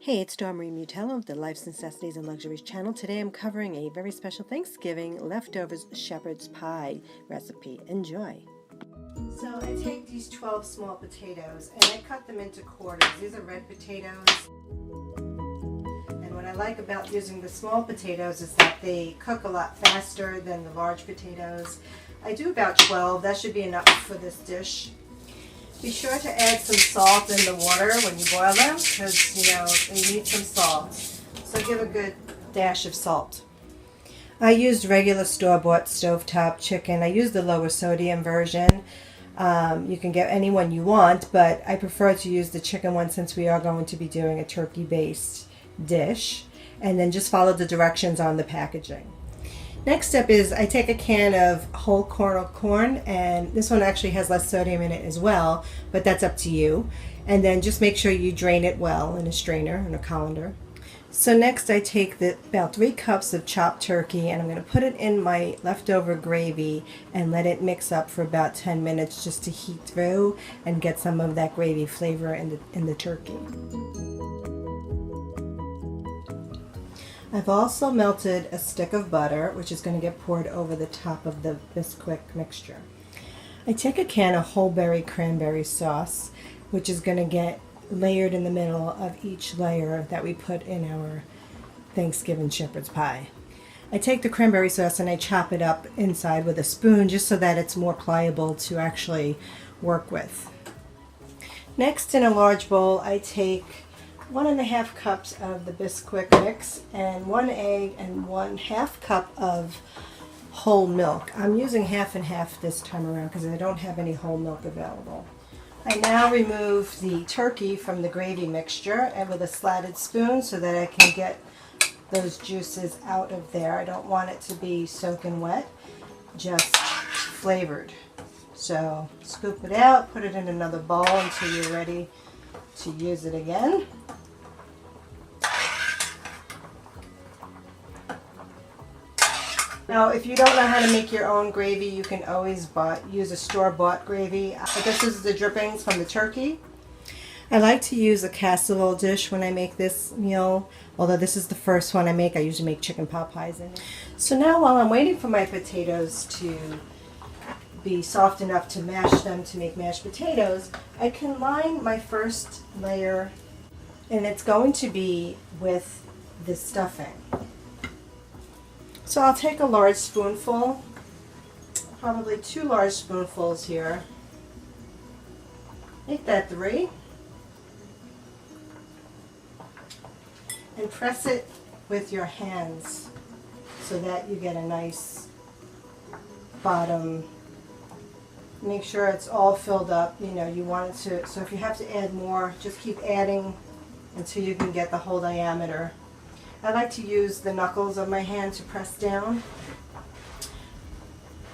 Hey, it's Dawn Marie Mutello of the Life's Necessities and Luxuries channel. Today I'm covering a very special Thanksgiving leftovers Shepherd's Pie recipe. Enjoy. So I take these 12 small potatoes and I cut them into quarters. These are red potatoes. And what I like about using the small potatoes is that they cook a lot faster than the large potatoes. I do about 12. That should be enough for this dish. Be sure to add some salt in the water when you boil them because, they need some salt. So give a good dash of salt. I used regular store-bought stovetop chicken. I used the lower sodium version. You can get any one you want, but I prefer to use the chicken one since we are going to be doing a turkey-based dish. And then just follow the directions on the packaging. Next step is I take a can of whole kernel corn, and this one actually has less sodium in it as well, but that's up to you. And then just make sure you drain it well in a strainer, in a colander. So next I take about 3 cups of chopped turkey and I'm going to put it in my leftover gravy and let it mix up for about 10 minutes just to heat through and get some of that gravy flavor in the turkey. I've also melted a stick of butter, which is going to get poured over the top of the Biscquick mixture. I take a can of whole berry cranberry sauce, which is going to get layered in the middle of each layer that we put in our Thanksgiving shepherd's pie. I take the cranberry sauce and I chop it up inside with a spoon just so that it's more pliable to actually work with. Next, in a large bowl, I take 1½ cups of the Biscquick mix and 1 egg and 1/2 cup of whole milk. I'm using half and half this time around because I don't have any whole milk available. I now remove the turkey from the gravy mixture and with a slatted spoon so that I can get those juices out of there. I don't want it to be soaking wet, just flavored. So scoop it out, put it in another bowl until you're ready to use it again. Now, if you don't know how to make your own gravy, you can always use a store-bought gravy. But this is the drippings from the turkey. I like to use a casserole dish when I make this meal. Although this is the first one I make, I usually make chicken pot pies in it. So now while I'm waiting for my potatoes to be soft enough to mash them to make mashed potatoes, I can line my first layer, and it's going to be with the stuffing. So I'll take a large spoonful, probably 2 large spoonfuls here. Make that 3. And press it with your hands so that you get a nice bottom. Make sure it's all filled up. You want it to, so if you have to add more, just keep adding until you can get the whole diameter. I like to use the knuckles of my hand to press down.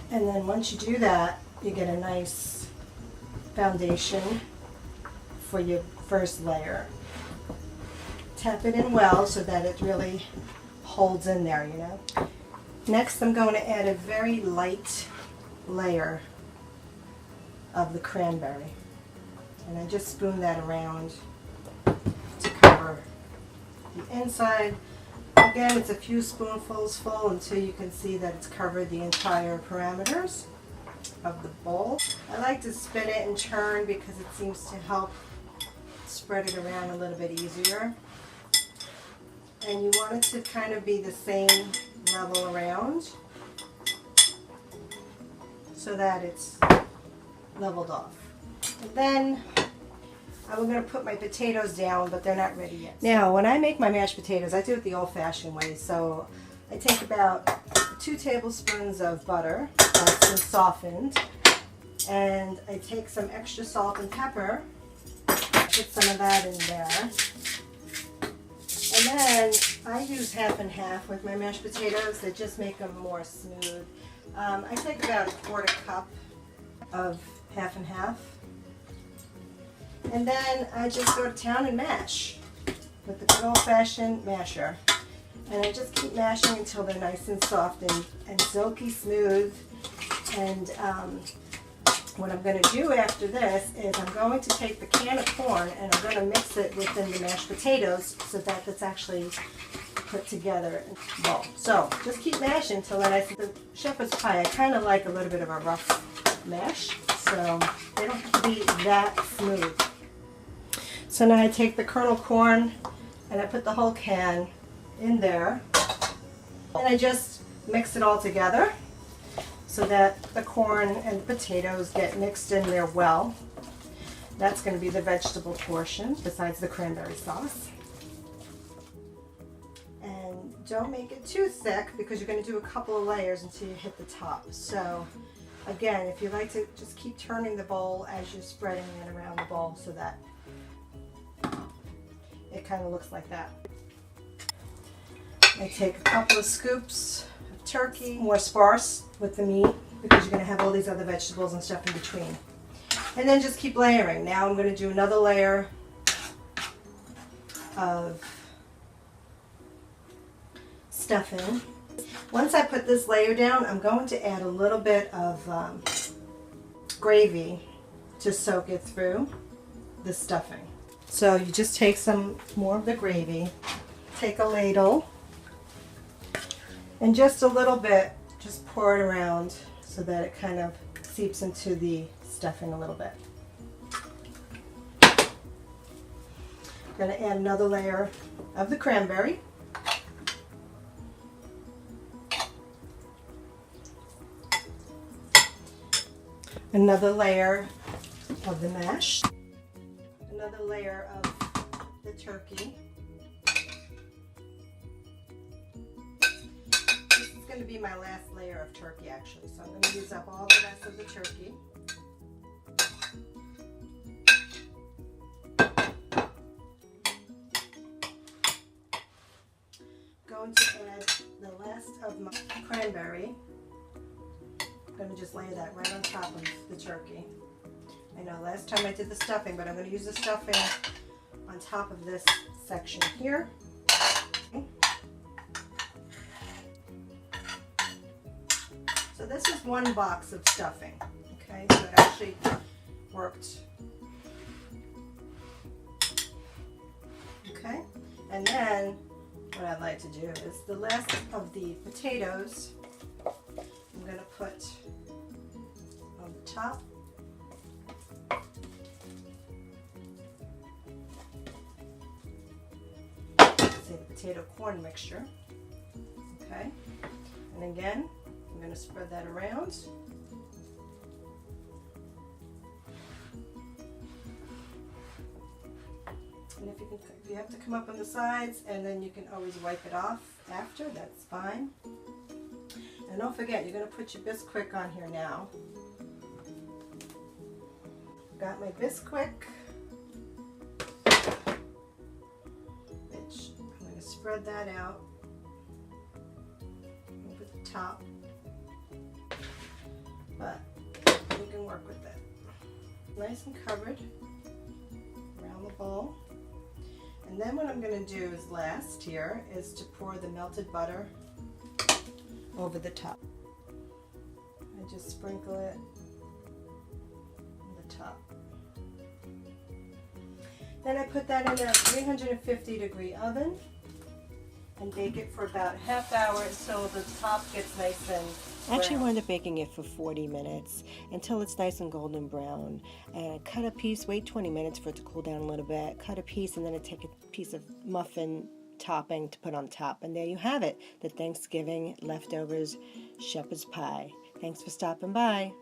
And then once you do that, you get a nice foundation for your first layer. Tap it in well so that it really holds in there, Next, I'm going to add a very light layer of the cranberry. And I just spoon that around to cover the inside. Again, it's a few spoonfuls full until you can see that it's covered the entire parameters of the bowl. I like to spin it and turn because it seems to help spread it around a little bit easier. And you want it to kind of be the same level around so that it's leveled off. And then I'm going to put my potatoes down, but they're not ready yet. Now, when I make my mashed potatoes, I do it the old-fashioned way. So I take about 2 tablespoons of butter that's been softened, and I take some extra salt and pepper, put some of that in there, and then I use half and half with my mashed potatoes. That just make them more smooth. I take about 1/4 cup of half and half. And then I just go to town and mash with the good old-fashioned masher. And I just keep mashing until they're nice and soft and silky smooth. And What I'm going to do after this is I'm going to take the can of corn and I'm going to mix it within the mashed potatoes so that it's actually put together in a bowl. So just keep mashing until when I see the shepherd's pie. I kind of like a little bit of a rough mash, so they don't have to be that smooth. So now I take the kernel corn and I put the whole can in there and I just mix it all together so that the corn and the potatoes get mixed in there well. That's going to be the vegetable portion besides the cranberry sauce. And don't make it too thick because you're going to do a couple of layers until you hit the top. So again, if you like to just keep turning the bowl as you're spreading it around the bowl so that it kind of looks like that. I take a couple of scoops of turkey, more sparse with the meat because you're going to have all these other vegetables and stuff in between. And then just keep layering. Now I'm going to do another layer of stuffing. Once I put this layer down, I'm going to add a little bit of gravy to soak it through the stuffing. So you just take some more of the gravy, take a ladle, and just a little bit, just pour it around so that it kind of seeps into the stuffing a little bit. I'm going to add another layer of the cranberry. Another layer of the mash. Another layer of the turkey. This is going to be my last layer of turkey actually, so I'm going to use up all the rest of the turkey. Going to add the last of my cranberry. I'm going to just lay that right on top of the turkey. I know last time I did the stuffing, but I'm going to use the stuffing on top of this section here. So this is one box of stuffing, okay? So it actually worked. Okay? And then what I'd like to do is the last of the potatoes I'm going to put on the top. Say the potato corn mixture. Okay? And again, I'm going to spread that around. And if you have to come up on the sides, and then you can always wipe it off after, that's fine. And don't forget, you're going to put your Biscquick on here now. Got my Biscquick, which I'm going to spread that out over the top, but you can work with it. Nice and covered around the bowl. And then what I'm going to do is last here is to pour the melted butter over the top. I just sprinkle it on the top. Then I put that in a 350-degree oven and bake it for about half hour until the top gets nice and brown. Actually, I wound up baking it for 40 minutes until it's nice and golden brown. And cut a piece, wait 20 minutes for it to cool down a little bit, cut a piece, and then I take a piece of muffin topping to put on top. And there you have it, the Thanksgiving leftovers shepherd's pie. Thanks for stopping by.